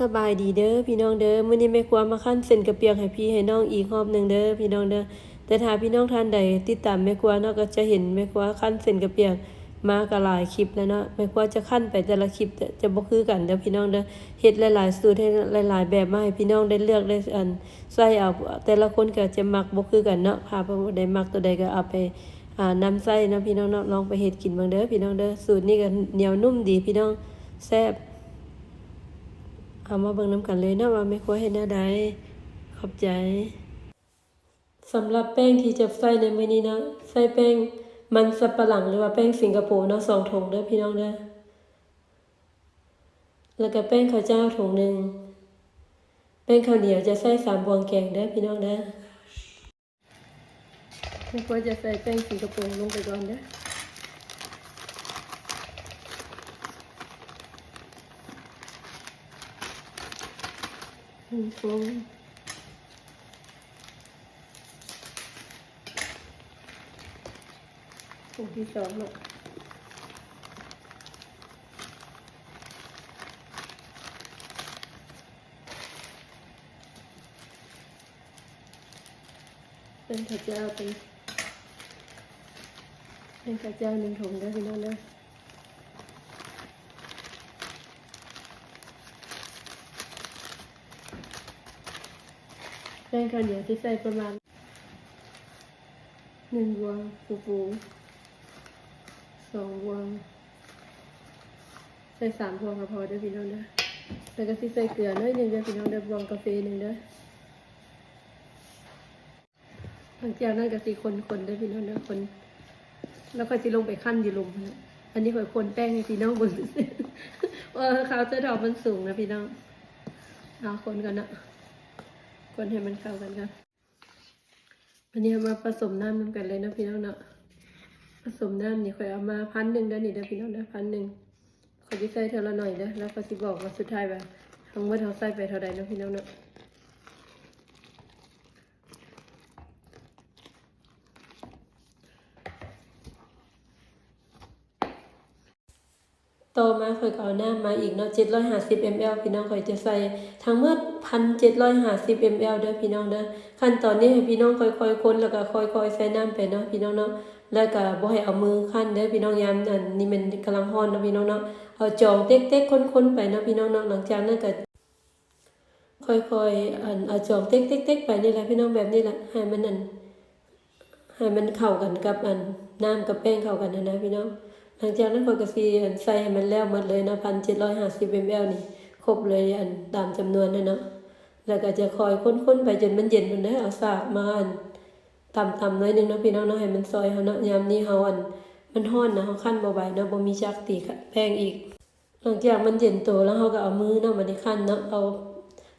สบายดีเด้อพี่น้องเด้อมื้อนี้แม่ครัวมาคั่นเส้นกระเปียกให้พี่ให้น้องอีกรอบหนึงเด้อพี่น้องเด้อแต่ถ้าพี่น้องท่านใดติดตามแม่ครัวเนาะก็จะเห็นแม่ครัวคั่นเส้นกระเปียกมาก็หลายคลิปแล้วเนาะแม่ครัวจะคั่นไปแต่ละคลิปจะบ่คือกันเด้อพี่น้องเด้อเฮ็ดหลายๆสูตรให้หลายๆแบบมาให้พี่น้องได้เลือกได้ใส่เอาแต่ละคนก็จะมักบ่คือกันเนาะถ้าผู้ใดมักตัวใดก็เอาไปนำใส่นะพี่น้องเนาะลองไปเฮ็ดกินเบิ่งเด้อพี่น้องเด้อสูตรนี้ก็เหนียวนุ่มดีพี่น้องแซ่บเอามาเบิ่งนำกันเลยนะว่าแม่ครัวเฮ็ดแนวใดขอบใจสำหรับแป้งที่จะใส่ในมื้อนี้นะใส่แป้งมันสับปะหลังหรือว่าแป้งสิงคโปร์เนาะ2 ถุงเด้อพี่น้องเด้อแล้วก็แป้งข้าวเจ้าถุงนึงแป้งข้าวเหนียวจะใส่3 บวงแกงเด้อพี่น้องเด้อแม่ครัวจะใส่แป้งสิงคโปร์ลงไปก่อนเด้อฟองถุงที่2เนาะเป็นข้าวเจ้าเป็นข้าวเจ้า1 ถุงเด้อพี่น้องเด้อแป้งข้าวเหนียวที่ใส่ประมาณ1 บวงฟู2 บวงใส่3 บวงก็พอเด้อพี่น้องเด้อแล้วก็สิใส่เกลือน้อยนึงเด้อพี่น้องเด้อบวงกาแฟ1เด้อหลังจากนั้นก็สิคนๆเด้อพี่น้องเด้อคนแล้วก็สิลงไปคั่นอยู่หลุมนะอันนี้ข่อยคนแป้งให้พี่น้องเบิ่งข้าวเจ้าดอกมันสูงนะพี่น้องเอาคนกันนะคนให้มันเข้ากันกันอันนี้เอามาผสมน้ำกันเลยนะพี่น้องเนาะผสมน้ำนี่ข่อยเอามา1,000เด้อนี่เด้อพี่น้องเด้อ1,000ข่อยสิใส่เท่าละหน่อยเด้อแล้วก็สิบอกว่าสุดท้ายว่าทั้งหมดเฮาใส่ไปเท่าใดเนาะพี่น้องเนาะต่อมาข่อยก็เอาน้ำมาอีกเนาะ750 ml พี่น้องข่อยจะใส่ทั้งหมด1,750 ml เด้อพี่น้องเด้อขั้นตอนนี้ให้พี่น้องค่อยๆคนแล้วก็ค่อยๆใส่น้ำไปเนาะพี่น้องเนาะแล้วก็บ่ให้เอามือคั่นเด้อพี่น้องยามอันนี้มันกำลังร้อนเนาะพี่น้องเนาะเอาจองเต๊กๆคนๆไปเนาะพี่น้องเนาะหลังจากนั้นก็ค่อยๆเอาจองเต๊กๆไปนี่แหละพี่น้องแบบนี้แหละให้มันเข้ากันกับน้ำกับแป้งเข้ากันนะพี่น้องหลังจากนั้นข้อยก็สิใส่ให้มันแล้วหมดเลยนะ1,750 ml นี่ครบเลยตามจำนวนนั่นเนาะแล้วก็จะคอยคนๆไปจนมันเย็นพุ่นเด้อเอาสากมาตำๆหน่อยนึงเนาะพี่น้องเนาะให้มันซอยเฮาเนาะยามนี้เฮามันร้อนนะเฮาคั่นบ่ไหวเนาะบ่มีจักตีแป้งอีกหลังจากมันเย็นโตแล้วเฮาก็เอามือเนาะมาได้คั่นเนาะเอา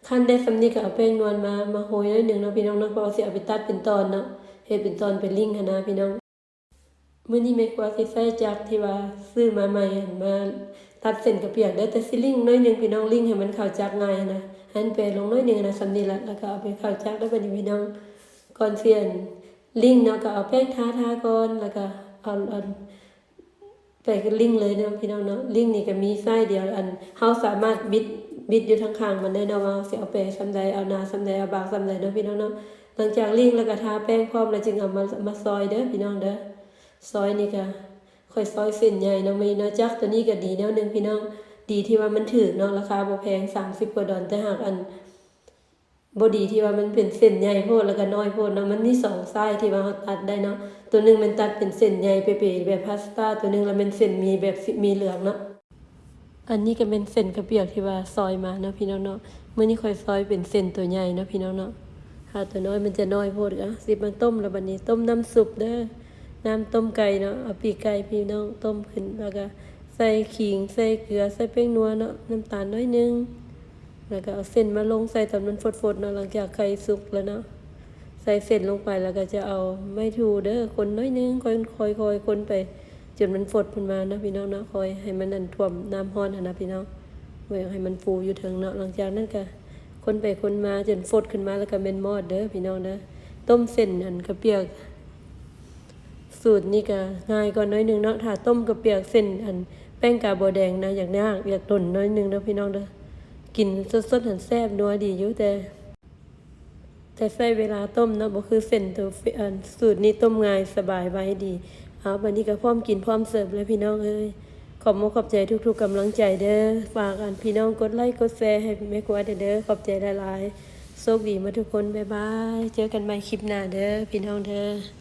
คั่นได้สำนี้ก็เอาแป้งนวลมาโรยหน่อยนึงเนาะพี่น้องเนาะเพราะว่าสิเอาไปตัดเป็นตอนเนาะเฮ็ดเป็นตอนเป็นลิงหั่นนะพี่น้องมื้อนี้แม่ครัวสิใส่จักที่ว่าซื้อมาใหม่มาตัดเส้นกระเปียกได้แต่สิลิงน้อยนึงพี่น้องลิงให้มันเข้าจักง่ายนะให้มันแปรลงน้อยนึงนะสำนี้ละแล้วก็เอาไปเข้าจักได้บัดนี้พี่น้องก่อนเสียนลิงเนาะก็เอาแป้งทาก่อนแล้วก็เอาไปกับลิงเลยเนาะพี่น้องเนาะลิงนี่ก็มีไส้เดียวเฮาสามารถบิดอยู่ทางข้างมันได้เนาะว่าสิเอาแป้งซำใดเอาหน้าซำใดเอาบากซำใดเนาะพี่น้องเนาะหลังจากลิงแล้วก็ทาแป้งพร้อมแล้วจึงเอามาซอยเด้อพี่น้องเด้อซอยนี่ก็ค่อยซอยเส้นใหญ่เนาะมีเนาะจักตัวนี้ก็ดีแนวนึงพี่น้องดีที่ว่ามันถูกเนาะราคาบ่แพง30 กว่าดอลแต่หากบ่ดีที่ว่ามันเป็นเส้นใหญ่โพดแล้วก็น้อยโพดเนาะมันมี2ไส้ที่ว่าเฮาตัดได้เนาะตัวนึงมันตัดเป็นเส้นใหญ่เป๊ะๆแบบพาสต้าตัวนึงแล้วมันเส้นมีแบบมีเหลืองเนาะอันนี้ก็เป็นเส้นกระเปียกที่ว่าซอยมาเนาะพี่น้องเนาะมื้อนี้ค่อยซอยเป็นเส้นตัวใหญ่เนาะพี่น้องเนาะถ้าตัวน้อยมันจะน้อยโพดอ่ะสิมาต้มแล้วบัดนี้ต้มน้ำซุปเด้อน้ำต้มไก่เนาะเอาปีกไก่พี่น้องต้มขึ้นแล้วก็ใส่ขิงใส่เกลือใส่แป้งนัวเนาะน้ำตาลน้อยนึงแล้วก็เอาเส้นมาลงใส่ตอนมันฟดๆเนาะหลังจากไข่สุกแล้วเนาะใส่เส้นลงไปแล้วก็จะเอาไม้ถูเด้อคนน้อยนึงค่อยๆคนไปจนมันฟดขึ้นมานะพี่น้องเนาะคอยให้มันท่วมน้ำร้อนนะพี่น้องไว้ให้มันฟูอยู่ถึงเนาะหลังจากนั้นก็คนไปคนมาจนฟดขึ้นมาแล้วก็เป็นมอดเด้อพี่น้องเด้อต้มเส้นกระเปียกสูตรนี้ก็ง่ายกว่าน้อยนึงเนาะถ้าต้มกระเปียกเส้นแป้งกาบัวแดงนะอยากต้นน้อยนึงเด้อพี่น้องเด้อ กินสดๆหันแซ่บนัวดีอยู่แต่ใช้เวลาต้มเนาะบ่คือเส้นตัวสูตรนี้ต้มง่ายสบายไว้ดีเอาบัดนี้ก็พร้อมกินพร้อมเสิร์ฟแล้วพี่น้องเอ้ยขอบคุณขอบใจทุกๆกำลังใจเด้อฝากพี่น้องกดไลค์กดแชร์ให้แม่ครัวเด้อขอบใจหลายๆโชคดีมาทุกคนบ๊ายบายเจอกันใหม่คลิปหน้าเด้อพี่น้องเด้อ